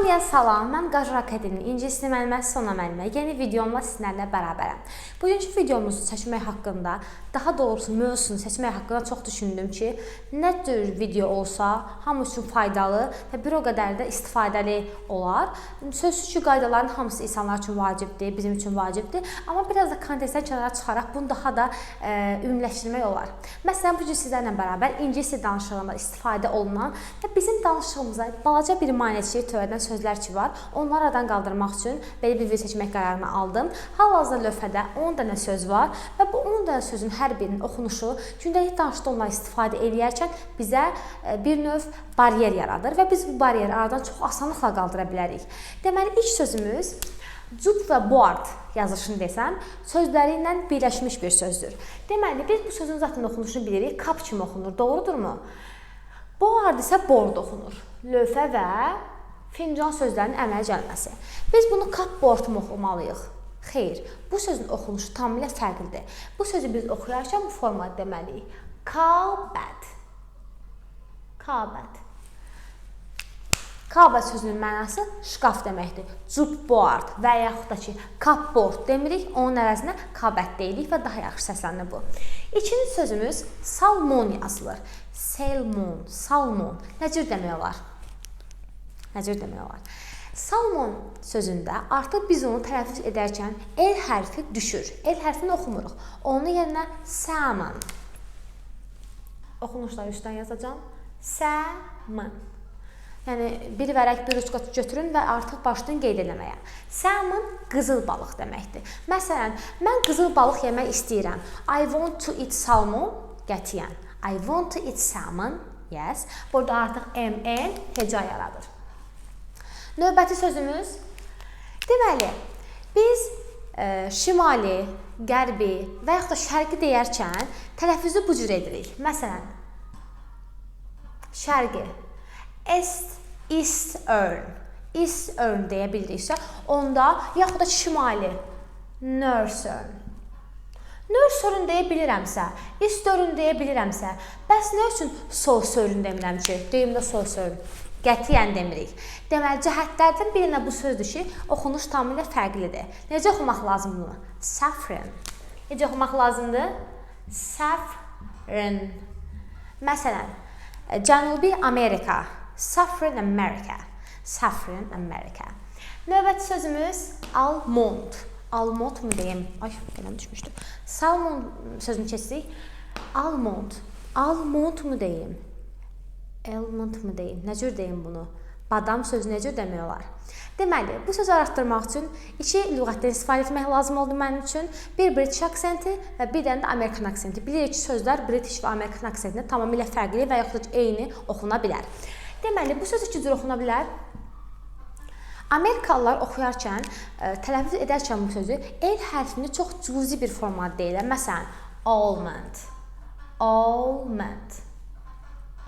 Salam, mən Qajur Akademinin İngilis dili müəlliməsi Sona müəllimə yeni videomla sizlərlə bərabərəm. Bugünkü videomuzu seçmək haqqında, daha doğrusu mövzusunu seçmək haqqında çox düşündüm ki, nə tür video olsa hamı üçün faydalı və bir o qədər də istifadəli olar. Sözsüz ki, qaydaların hamısı insanlar üçün vacibdir, bizim üçün vacibdir, amma biraz da kontekstdən kənara çıxaraq bunu daha da ümumiləşdirmək olar. Məsələn, bugün sizlərlə bərabər ingilis dili danışığında istifadə olunan və bizim danışığımıza balaca bir maneçilik törədən sözlər ki var, onları aradan qaldırmaq üçün belə bir video seçmək qərarını aldım. Hal-hazırda lövhədə 10 dənə söz var və bu 10 dənə sözün hər birinin oxunuşu gündəlik danışıqda onları istifadə edərkən bizə bir növ baryer yaradır və biz bu baryeri aradan çox asanlıqla qaldıra bilərik. Deməli, ilk sözümüz Cud və board yazılışını desəm, sözləri ilə birləşmiş bir sözdür. Deməli, biz bu sözün zaten oxunuşunu bilirik, kap kimi oxunur, doğrudurmu? Board isə board oxunur. Lövhə və fincan sözlərinin əmələ gəlməsi. Biz bunu cupboard mu oxumalıyıq? Xeyr, bu sözün oxunuşu tamamilə fərqlidir. Bu sözü biz oxuyarkən bu formada deməliyik. Cupboard. Cupboard. Cupboard sözünün mənası şkaf deməkdir. Cupboard və yaxud da ki, cupboard demirik, onun əvəzinə cupboard deyirik və daha yaxşı səslənir bu. İkinci sözümüz salmon yazılır. Salmon, salmon. Nə cür demək olar? Salmon sözündə artıq biz onu tələffüz edərkən el hərfi düşür. El hərfini oxumuruq. Onun yerinə salmon. Oxunuşları üstdən yazacağım. Salmon. Yəni, bir vərək, bir uçqa götürün və artıq başlayın qeyd eləməyə. Salmon qızıl balıq deməkdir. Məsələn, mən qızıl balıq yemək istəyirəm. I want to eat salmon. Qətiyyən. I want to eat salmon. Yes. Burada artıq MN heca yaradır. Növbəti sözümüz, deməli, biz şimali, qərbi və yaxud da şərqi deyərkən tələffüzü bu cür edirik. Məsələn, şərqi, eastern, eastern deyə biliriksə, onda yaxud da şimali, northern. Northern deyə bilirəmsə, eastern deyə bilirəmsə, bəs nə üçün southern demirəm ki? Deyim də southern. Qətiyyən demirik. Deməli, cəhətlərdən birinə bu sözdür ki, oxunuş tamamilə fərqlidir. Necə oxumaq lazımdır bunu? Saffron. Necə oxumaq lazımdır? Saffron. Məsələn, Cənubi Amerika. Saffron America. Saffron America. Növbəti sözümüz almond. Almond mu deyim? Ay, qələm düşmüşdü. Salmon sözünü keçsək. Almond. Almond mu deyim? Almond mu deyim? Nə cür deyim bunu? Badam sözü nə cür demək olar? Deməli, bu sözü artdırmaq üçün iki lüğətdən istifadə etmək lazım oldu mənim üçün. Bir British aksenti və bir dənə də Amerikan aksenti. Bilirik ki, sözlər British və Amerikan aksentində tamamilə fərqli və yaxud da eyni oxuna bilər. Deməli, bu söz iki cür oxuna bilər. Amerikalılar oxuyarkən, tələffüz edərkən bu sözü el hərfini çox cüzi bir formada deyirlər. Məsələn, almond. Almond.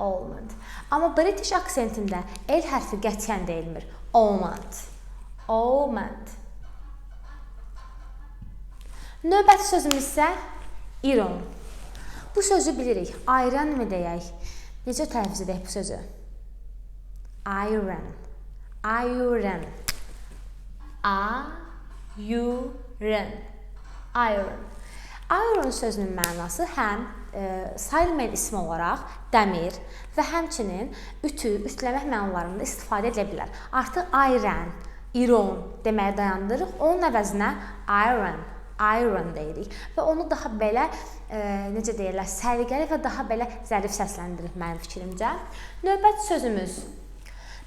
Almond. Amma British aksentində el hərfi qətiyyən deyilmir. Almond. Almond. Növbəti sözümüz isə iron. Bu sözü bilirik. Iron mı deyək? Necə tələffüz edək bu sözü? Iron. Iron. A-U-R-N. Iron. Iron sözünün mənası həm sayılmayan ism olaraq dəmir və həmçinin ütü, ütüləmək mənalarında istifadə edilə bilər. Artıq iron, iron deməyə dayandırırıq. Onun əvəzinə iron, iron deyirik və onu daha belə, necə deyirlər, səliqəli və daha belə zərif səsləndirir mənim fikrimcə. Növbəti sözümüz.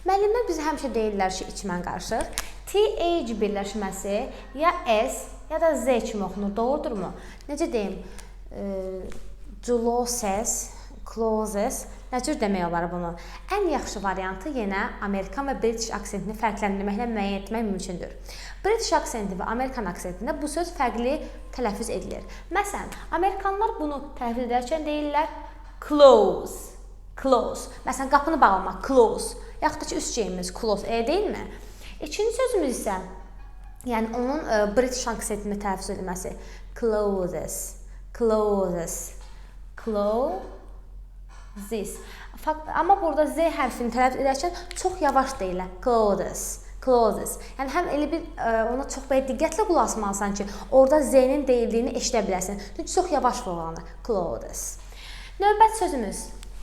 Müəllimlər bizə həmişə deyirlər ki, içmən qarışıq. TH birləşməsi ya S ya da Z kimi oxunur, doğrudurmu? Necə deyim? Glosses, closes, nə cür demək olar bunu? Ən yaxşı variantı yenə Amerikan və British aksentini fərqləndirməklə müəyyən etmək mümkündür. British aksenti və Amerikan aksentində bu söz fərqli tələffüz edilir. Məsələn, Amerikanlar bunu tələffüz edərkən deyirlər close, close. Məsələn, qapını bağlamaq, close. Yaxud da ki, üst ceyimiz close, deyilmi? İkinci sözümüz isə, yəni onun British aksentində tələffüz edilməsi. Closes, closes, closes. Amma burada Z hərfini tələffüz edərkən çox yavaş deyirlər. Clothes. Yəni həm elə bir ona çox belə diqqətlə qulaq asmalısan ki, orada Z-nin deyildiyini eşidə biləsən. Çünki çox yavaş vurulur. Clothes. Növbət sözümüz.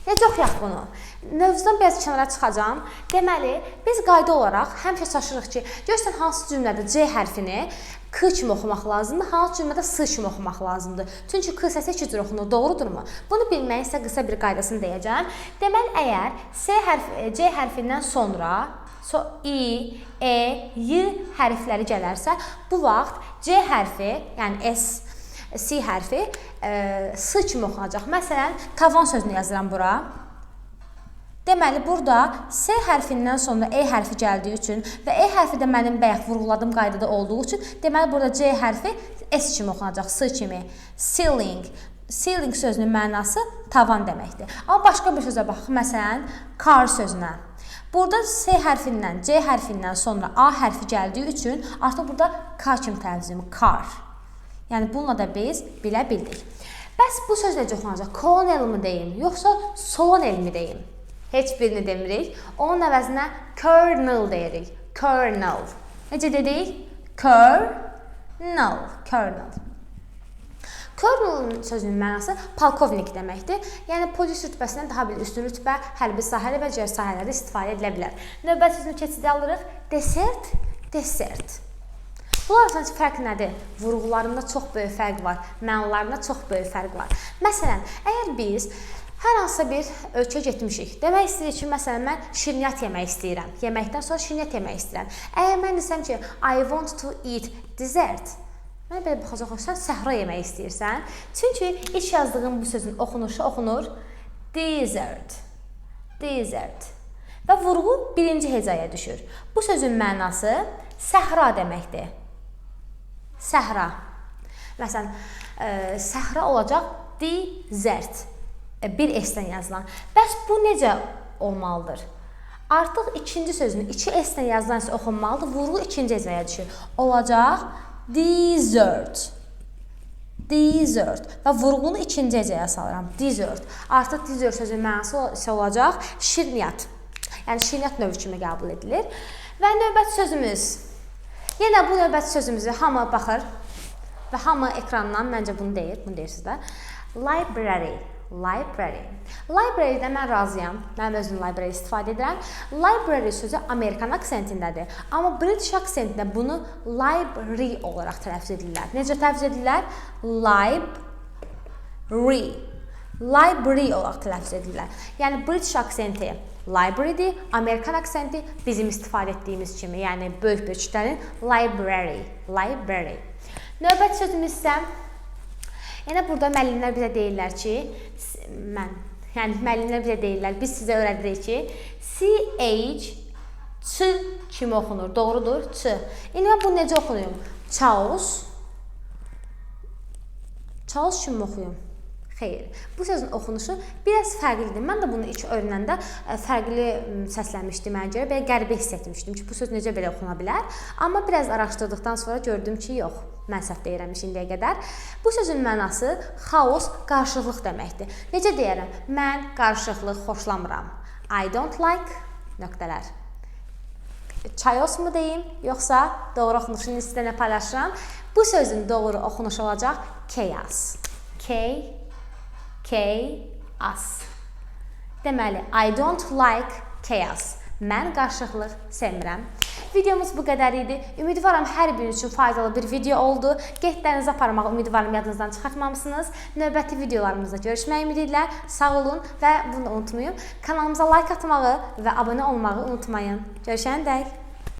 Necə oxuyaq bunu? Mövzudan biraz kənara çıxacağam. Deməli, biz qayda olaraq həmişə şaşırıq ki, görürsən hansı cümlədə C hərfini K kimi oxumaq lazımdır, hansı cümlədə S kimi oxumaq lazımdır. Çünki K səsi iki cür oxunur, doğrudurmu? Bunu bilməyin isə qısa bir qaydasını deyəcəm. Deməli, əgər C hərfindən sonra I, E, Y hərfləri gələrsə, bu vaxt C hərfi, yəni C hərfi S kimi oxunacaq. Məsələn, tavan sözünü yazıram bura. Deməli, burada S hərfindən sonra E hərfi gəldiyi üçün və E hərfi də mənim bayaq vurğuladığım qaydada olduğu üçün, deməli, burada C hərfi S kimi oxunacaq, S kimi. Ceiling. Ceiling sözünün mənası tavan deməkdir. Amma başqa bir sözə baxaq, məsələn, car sözünə. Burada S hərfindən, C hərfindən sonra A hərfi gəldiyi üçün artıq burada K kimi tələffüz edilir, car. Yəni, bununla da biz bilə bildik. Bəs bu söz necə oxunacaq? Colonel mi deyim, yoxsa solonel mi deyim? Heç birini demirik. Onun əvəzinə colonel deyirik. Colonel. Necə dedik? Colonel. Colonel sözünün mənası polkovnik deməkdir. Yəni, polis rütbəsindən daha bir üstün rütbə, hərbi sahədə və digər sahələrdə istifadə edilə bilər. Növbət sözünü keçidə alırıq. Desert. Bunlar arasında fərq nədir? Vurğularında çox böyük fərq var, mənalarında çox böyük fərq var. Məsələn, əgər biz hər hansısa bir ölkə getmişik, demək istəyirik ki, məsələn, mən şirniyyat yemək istəyirəm. Yeməkdən sonra şirniyyat yemək istəyirəm. Əgər mən desəm ki, I want to eat dessert, mən belə baxacaq, sən səhra yemək istəyirsən. Çünki ilk yazdığım bu sözün oxunuşu oxunur dessert. Və vurğu birinci hecaya düşür. Bu sözün mənası səhra deməkdir. Səhra. Məsələn, səhra olacaq desert. Bir S-dən yazılan. Bəs bu necə olmalıdır? Artıq ikinci sözünü iki S-dən yazılan isə oxunmalıdır. Vurğu ikinci hecaya düşür. Olacaq dessert. Və vurğunu ikinci hecaya salıram. Dessert. Artıq dessert sözünün mənası isə olacaq şirniyyat. Yəni, şirniyyat növü kimi qəbul edilir. Və növbət sözümüz. Yenə bu növbət sözümüzü hamı baxır və hamı ekrandan məncə bunu deyirsiniz də. Library. Library-də mən razıyam. Mən özüm library istifadə edirəm. Library sözü Amerikan aksentindədir. Amma British aksentində bunu library olaraq tələffüz edirlər. Necə tələffüz edirlər? Library olaraq tələffüz edirlər. Yəni, British aksenti library'dir, Amerikan aksenti bizim istifadə etdiyimiz kimi, yəni böyük bir kütlənin library. Növbəti sözümüz isə, yəni burada müəllimlər bizə deyirlər ki, biz sizə öyrədirik ki, ch kimi oxunur, doğrudur, ç. İndi mən bunu necə oxunuyum? Chaos kimi oxuyum. Xeyr, bu sözün oxunuşu biraz fərqlidir. Mən də bunu ilk öyrənəndə fərqli səslənmişdim mənə görə. Belə qəribə hiss etmişdim ki, bu söz necə belə oxuna bilər. Amma biraz araşdırdıqdan sonra gördüm ki, yox, mən səhv deyirəmiş indiyə qədər. Bu sözün mənası xaos, qarışıqlıq deməkdir. Necə deyərəm? Mən qarışıqlıq xoşlamıram. I don't like nöqtələr. Chaos mu deyim, yoxsa doğru oxunuşunu sizlə paylaşıram. Bu sözün doğru oxunuşu olacaq chaos. Chaos. Deməli, I don't like chaos. Mən qarışıqlıq sevmirəm. Videomuz bu qədər idi. Ümidvaram hər biri üçün faydalı bir video oldu. Qeydlərinizi aparmağı ümidvaram yadınızdan çıxartmamısınız. Növbəti videolarımızda görüşmək ümidi ilə sağ olun və bunu da unutmayın. Kanalımıza like atmağı və abunə olmağı unutmayın. Görüşəndək.